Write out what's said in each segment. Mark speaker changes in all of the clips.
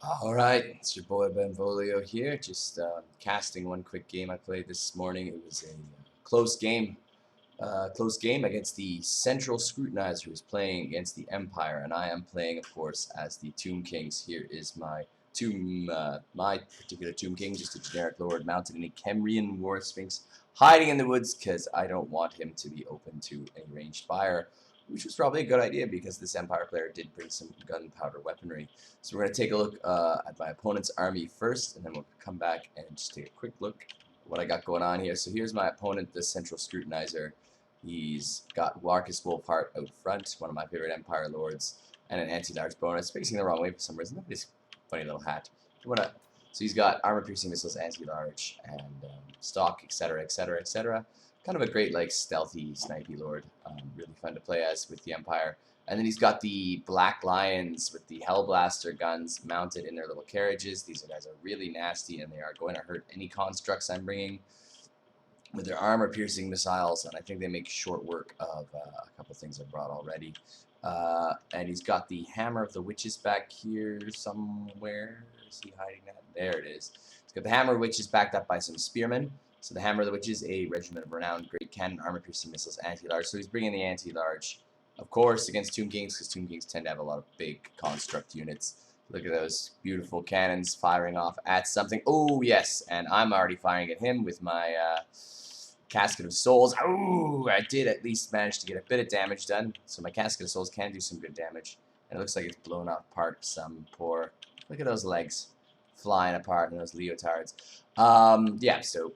Speaker 1: Alright, it's your boy Benvolio here, just casting one quick game I played this morning. It was a close game against the Central Scrutinizer, who is playing against the Empire, and I am playing, of course, as the Tomb Kings. Here is my particular Tomb King, just a generic lord mounted in a Kemrian war Sphinx, hiding in the woods because I don't want him to be open to any ranged fire, which was probably a good idea because this Empire player did bring some gunpowder weaponry. So we're going to take a look at my opponent's army first, and then we'll come back and just take a quick look at what I got going on here. So here's my opponent, the Central Scrutinizer. He's got Marcus Wolfheart out front, one of my favorite Empire lords, and an anti-large bonus. Facing the wrong way for some reason. Look at his funny little hat. So he's got armor-piercing missiles, anti-large, and stock, etc., etc., etc. Kind of a great, like, stealthy, snipey lord. Really fun to play as with the Empire. And then he's got the Black Lions with the Hellblaster guns mounted in their little carriages. These guys are really nasty, and they are going to hurt any constructs I'm bringing with their armor-piercing missiles, and I think they make short work of a couple things I've brought already. And he's got the Hammer of the Witches back here somewhere. Is he hiding that? There it is. He's got the Hammer of Witches backed up by some spearmen. So the Hammer of the Witches, a regiment of renowned great cannon, armor-piercing missiles, anti-large. So he's bringing the anti-large, of course, against Tomb Kings, because Tomb Kings tend to have a lot of big construct units. Look at those beautiful cannons firing off at something. Oh, yes, and I'm already firing at him with my Casket of Souls. Oh, I did at least manage to get a bit of damage done, so my Casket of Souls can do some good damage. And it looks like it's blown apart some poor... Look at those legs flying apart and those leotards. Yeah, so...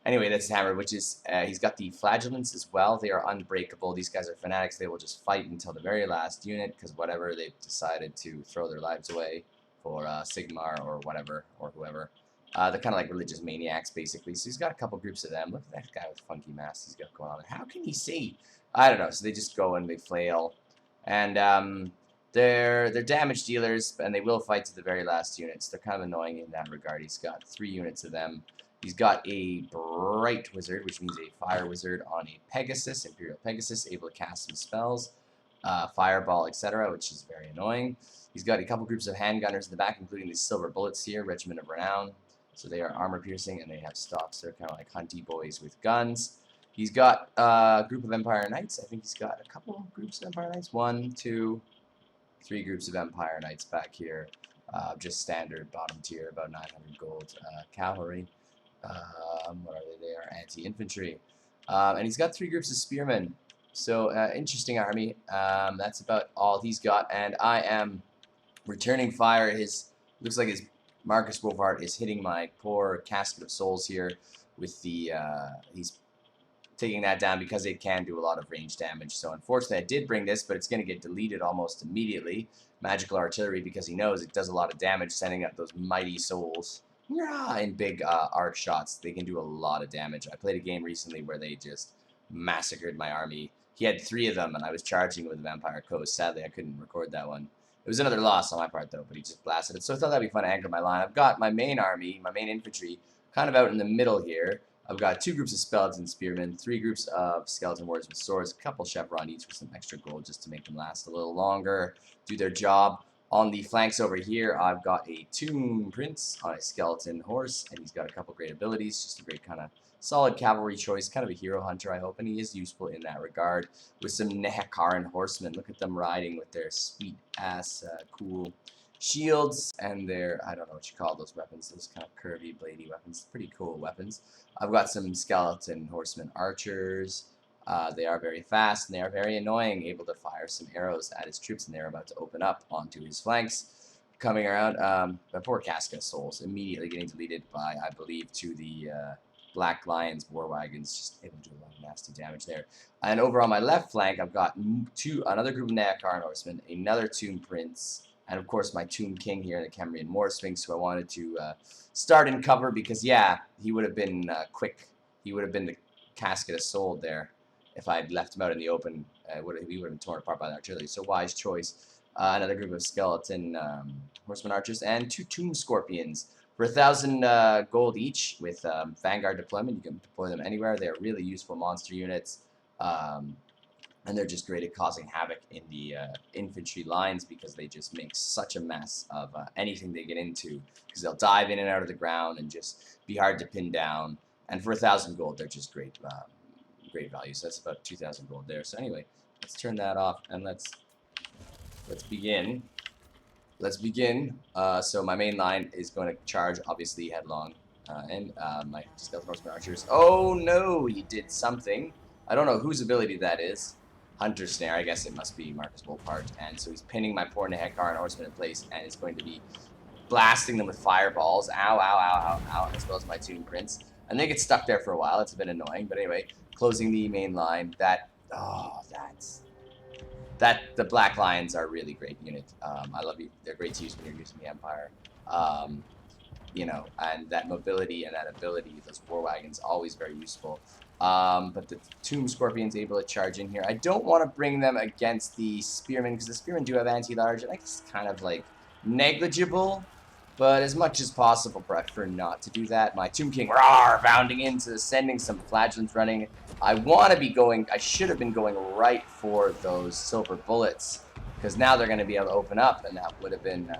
Speaker 1: Anyway, that's Hammer, which is, he's got the Flagellants as well. They are unbreakable. These guys are fanatics. They will just fight until the very last unit, because whatever, they've decided to throw their lives away for Sigmar or whatever, or whoever. They're kind of like religious maniacs, basically. So he's got a couple groups of them. Look at that guy with funky masks he's got going on. How can he see? I don't know. So they just go and they flail. And they're damage dealers, and they will fight to the very last units. They're kind of annoying in that regard. He's got 3 units of them. He's got a Bright Wizard, which means a Fire Wizard on a Pegasus, Imperial Pegasus, able to cast some spells, Fireball, etc., which is very annoying. He's got a couple groups of handgunners in the back, including these Silver Bullets here, Regiment of Renown. So they are armor-piercing, and they have stocks. They're kind of like hunty boys with guns. He's got a group of Empire Knights. I think he's got a couple groups of Empire Knights. 1, 2, 3 groups of Empire Knights back here. Just standard bottom tier, about 900 gold cavalry. What are they? They are anti-infantry. And he's got 3 groups of spearmen. So, interesting army. That's about all he's got. And I am returning fire. Looks like his Marcus Wolfheart is hitting my poor Casket of Souls here with the, he's taking that down because it can do a lot of range damage. So unfortunately I did bring this, but it's going to get deleted almost immediately. Magical Artillery, because he knows it does a lot of damage, sending up those mighty souls in big arc shots. They can do a lot of damage. I played a game recently where they just massacred my army. He had 3 of them, and I was charging with the Vampire Coast. Sadly, I couldn't record that one. It was another loss on my part, though, but he just blasted it. So I thought that'd be fun to anchor my line. I've got my main army, my main infantry, kind of out in the middle here. I've got 2 groups of skeleton spearmen, 3 groups of skeleton warriors with swords, a couple chevron each with some extra gold just to make them last a little longer, do their job. On the flanks over here, I've got a Tomb Prince on a skeleton horse, and he's got a couple great abilities, just a great kind of solid cavalry choice, kind of a hero hunter, I hope, and he is useful in that regard, with some Nehekaran horsemen. Look at them riding with their sweet-ass, cool shields, and their, I don't know what you call those weapons, those kind of curvy, bladey weapons, pretty cool weapons. I've got some skeleton horsemen archers. They are very fast, and they are very annoying, able to fire some arrows at his troops, and they're about to open up onto his flanks. Coming around, my poor Casket of Souls, immediately getting deleted by, I believe, to the Black Lions war wagons, just able to do a lot of nasty damage there. And over on my left flank, I've got another group of Nehekaran horsemen, another Tomb Prince, and of course my Tomb King here, the Kemrian War Sphinx, who I wanted to start in cover because, yeah, he would have been quick. He would have been the Casket of Souls there. If I had left him out in the open, he would have been torn apart by the artillery. So wise choice. Another group of skeleton horseman archers and 2 tomb scorpions for 1,000 gold each with Vanguard deployment. You can deploy them anywhere. They are really useful monster units. and they're just great at causing havoc in the infantry lines because they just make such a mess of anything they get into, because they'll dive in and out of the ground and just be hard to pin down. And for 1,000 gold, they're just great, great value. So that's about 2,000 gold there. So anyway, let's turn that off and let's begin. Let's begin. So my main line is going to charge, obviously, headlong. And my skeleton horseman archers. Oh no, he did something. I don't know whose ability that is. Hunter Snare, I guess it must be Marcus Wolpart. And so he's pinning my poor Nehekar and horseman in place, and is going to be blasting them with fireballs. Ow, ow, ow, ow, ow, as well as my Toon Prince. And they get stuck there for a while. It's a bit annoying. But anyway, closing the main line. The Black Lions are a really great unit. I love you. They're great to use when you're using the Empire. You know, and that mobility and that ability, those war wagons, always very useful. But the Tomb Scorpion's able to charge in here. I don't want to bring them against the Spearmen, because the Spearmen do have anti-large, and it's kind of like negligible. But as much as possible, prefer not to do that. My Tomb King, rawr, bounding into, sending some flagellants running. I want to be going, I should have been going right for those silver bullets, because now they're going to be able to open up, and that would have been,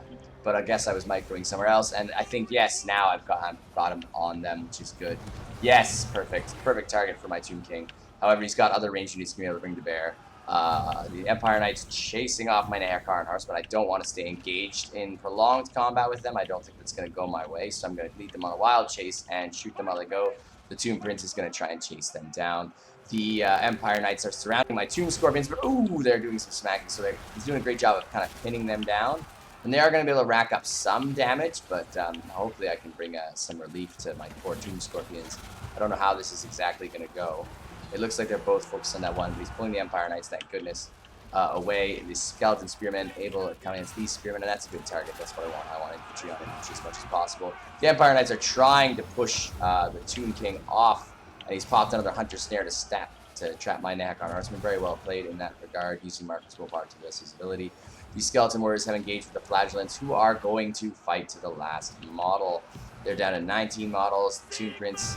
Speaker 1: but I guess I was microing somewhere else, and I think, yes, now I've got him on them, which is good. Yes, perfect target for my Tomb King. However, he's got other range units to be able to bring to bear. The Empire Knights chasing off my Nehekar and Horsemen. I don't want to stay engaged in prolonged combat with them. I don't think that's going to go my way, so I'm going to lead them on a wild chase and shoot them while they go. The Tomb Prince is going to try and chase them down. The Empire Knights are surrounding my Tomb Scorpions, but ooh, they're doing some smacking, so he's doing a great job of kind of pinning them down. And they are going to be able to rack up some damage, but hopefully I can bring some relief to my poor Tomb Scorpions. I don't know how this is exactly going to go. It looks like they're both focused on that one, but he's pulling the Empire Knights, thank goodness, away. The Skeleton Spearmen able to come against these Spearmen, and that's a good target. That's what I want. I want infantry on infantry as much as possible. The Empire Knights are trying to push the Tomb King off, and he's popped another Hunter Snare to trap my Nehekar Horseman. Very well played in that regard, using Marcus Wolpart to this his ability. These Skeleton Warriors have engaged with the Flagellants, who are going to fight to the last model. They're down to 19 models. The Tomb Prince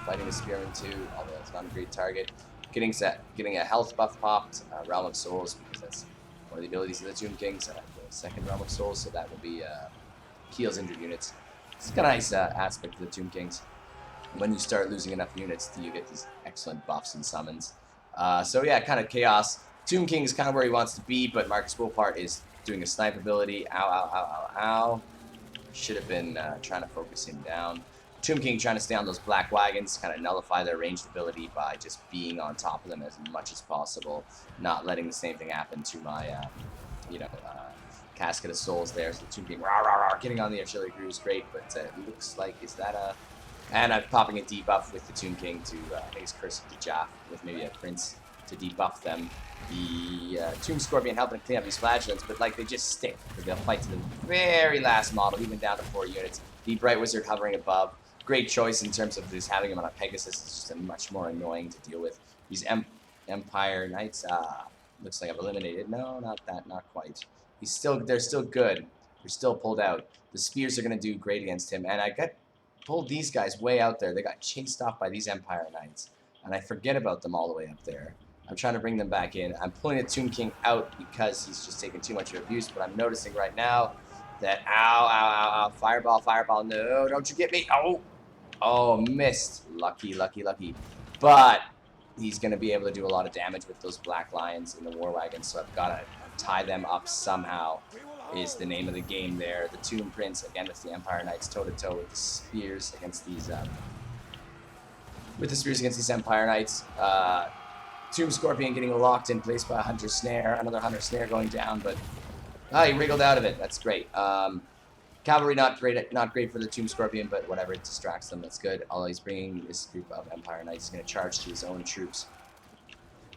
Speaker 1: fighting the Spearman too, although it's not a great target. Getting a health buff popped, Realm of Souls, because that's one of the abilities of the Tomb Kings. The second Realm of Souls, so that will be heals injured units. It's a nice aspect of the Tomb Kings. When you start losing enough units, you get these excellent buffs and summons. So yeah, kind of chaos. Tomb King is kind of where he wants to be, but Marcus Wolpart is doing a snipe ability. Ow, ow, ow, ow, ow. Should have been trying to focus him down. Tomb King trying to stay on those black wagons, kind of nullify their ranged ability by just being on top of them as much as possible, not letting the same thing happen to my, Casket of Souls there. So the Tomb King, rah, rah, rah, getting on the artillery crew is great, but it looks like, is that a... And I'm popping a debuff with the Tomb King to, I think it's Curse of the Jaff, with maybe a Prince to debuff them. The Tomb Scorpion helping to clean up these flagellants, but like they just stick. They'll fight to the very last model, even down to 4 units. The Bright Wizard hovering above. Great choice in terms of just having him on a Pegasus. It's just a much more annoying to deal with. These Empire Knights, looks like I've eliminated. No, not that, not quite. They're still good. They're still pulled out. The Spears are going to do great against him, and I pulled these guys way out there. They got chased off by these Empire Knights, and I forget about them all the way up there. I'm trying to bring them back in. I'm pulling the Tomb King out because he's just taking too much of abuse, but I'm noticing right now that, ow, ow, ow, ow, fireball, fireball, no, don't you get me, oh, missed, lucky, lucky, lucky, but he's going to be able to do a lot of damage with those Black Lions in the War Wagons, so I've got to tie them up somehow, is the name of the game there. The Tomb Prince, again, with the Empire Knights toe-to-toe with the spears against these, Empire Knights. Tomb Scorpion getting locked in place by a Hunter Snare. Another Hunter Snare going down, but he wriggled out of it. That's great. Cavalry not great for the Tomb Scorpion, but whatever, it distracts them. That's good. Although he's bringing this group of Empire Knights, he's going to charge to his own troops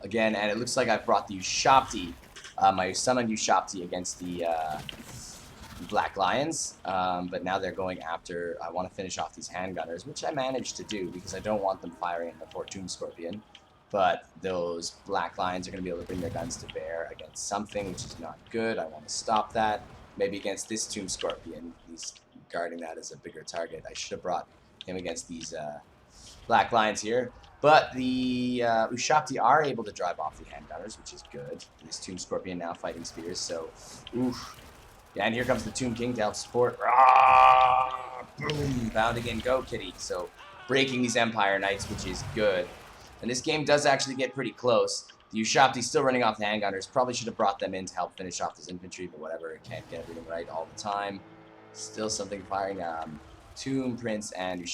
Speaker 1: again. And it looks like I've brought the Ushapti, my summoned Ushapti against the Black Lions, but now they're going after. I want to finish off these handgunners, which I managed to do because I don't want them firing at the Tomb Scorpion. But those Black Lions are going to be able to bring their guns to bear against something, which is not good. I want to stop that. Maybe against this Tomb Scorpion. He's guarding that as a bigger target. I should have brought him against these Black Lions here. But the Ushapti are able to drive off the handgunners, which is good. This Tomb Scorpion now fighting spears, so oof. Yeah, and here comes the Tomb King to help support. Ah, boom, bounding in, go kitty. So breaking these Empire Knights, which is good. And this game does actually get pretty close. The Ushapti's still running off the handgunners. Probably should have brought them in to help finish off this infantry, but whatever. It can't get everything right all the time. Still something firing. Tomb Prince and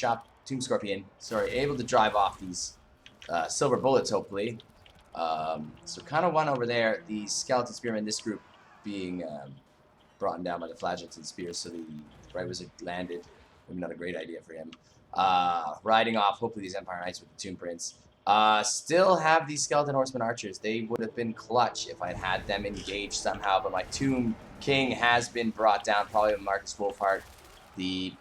Speaker 1: Tomb Scorpion, sorry, able to drive off these silver bullets, hopefully. So kind of one over there. The Skeleton Spearmen, this group being brought down by the Flagellants and Spears, so the Bright Wizard landed. Maybe not a great idea for him. Riding off, hopefully, these Empire Knights with the Tomb Prince. Still have these Skeleton Horsemen Archers. They would have been clutch if I'd had them engaged somehow, but my Tomb King has been brought down, probably with Marcus Wolfhart. The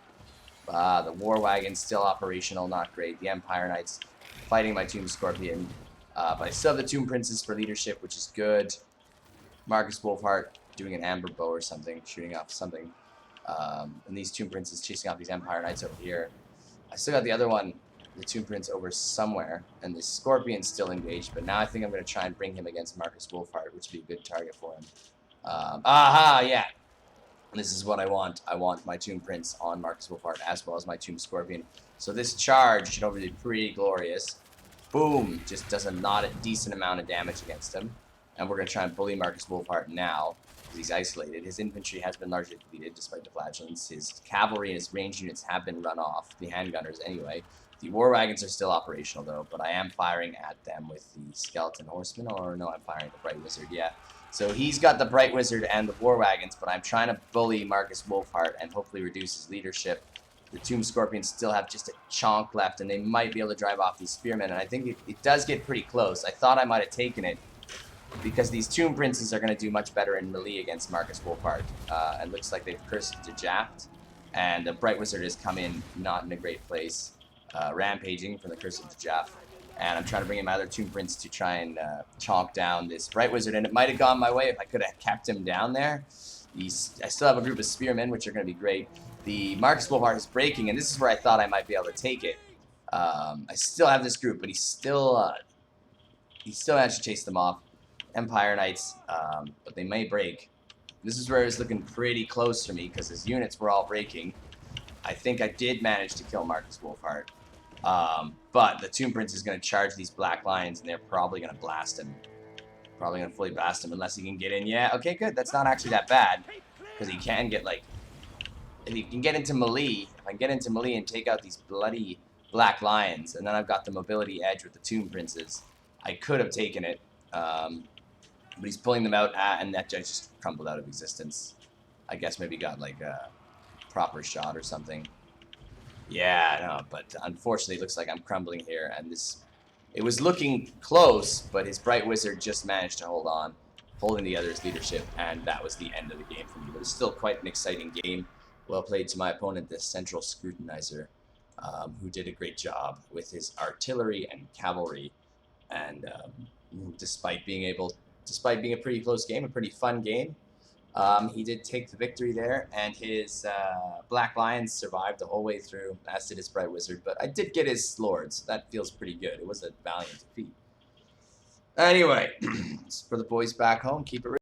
Speaker 1: War Wagon's still operational, not great. The Empire Knights fighting my Tomb Scorpion. But I still have the Tomb Princes for leadership, which is good. Marcus Wolfhart doing an amber bow or something, shooting off something. And these Tomb Princes chasing off these Empire Knights over here. I still got the other one, the Tomb Prince, over somewhere. And the Scorpion's still engaged, but now I think I'm going to try and bring him against Marcus Wolfhart, which would be a good target for him. Aha, yeah. This is what I want. I want my Tomb Prince on Marcus Wolfhart as well as my Tomb Scorpion. So this charge should hopefully be pretty glorious. Boom! Just does not a decent amount of damage against him. And we're going to try and bully Marcus Wolfhart now, because he's isolated. His infantry has been largely depleted, despite the Flagellants. His cavalry and his ranged units have been run off, the handgunners anyway. The War Wagons are still operational, though, but I am firing at them with the Skeleton Horsemen, or no, I'm firing the Bright Wizard, yeah. So he's got the Bright Wizard and the War Wagons, but I'm trying to bully Marcus Wolfhart and hopefully reduce his leadership. The Tomb Scorpions still have just a chonk left, and they might be able to drive off these Spearmen, and I think it does get pretty close. I thought I might have taken it, because these Tomb Princes are going to do much better in melee against Marcus Wolfhart. And looks like they've cursed to Jaft, and the Bright Wizard has come in not in a great place, rampaging from the Curse of Jaft. And I'm trying to bring in my other Tomb Prince to try and chonk down this Bright Wizard, and it might have gone my way if I could have kept him down there. I still have a group of Spearmen, which are going to be great. The Marcus Wolfhart is breaking, and this is where I thought I might be able to take it. I still have this group, but he still managed to chase them off. Empire Knights, but they may break. This is where it was looking pretty close for me, because his units were all breaking. I think I did manage to kill Marcus Wolfhart. But the Tomb Prince is going to charge these Black Lions, and they're probably going to blast him. Probably going to fully blast him unless he can get in. Yeah, okay, good. That's not actually that bad, because he can get, like, if he can get into melee, if I can get into melee and take out these bloody Black Lions, and then I've got the mobility edge with the Tomb Princes, I could have taken it. But he's pulling them out, and that judge just crumbled out of existence. I guess maybe got, like, a proper shot or something. Yeah, no, but unfortunately it looks like I'm crumbling here, and it was looking close, but his Bright Wizard just managed to hold on, holding the other's leadership, and that was the end of the game for me. But it's still quite an exciting game. Well played to my opponent, the Central Scrutinizer, who did a great job with his artillery and cavalry, and despite being a pretty close game, a pretty fun game, he did take the victory there, and his Black Lions survived the whole way through, as did his Bright Wizard, but I did get his Lords, so that feels pretty good. It was a valiant defeat. Anyway, for the boys back home, keep it real.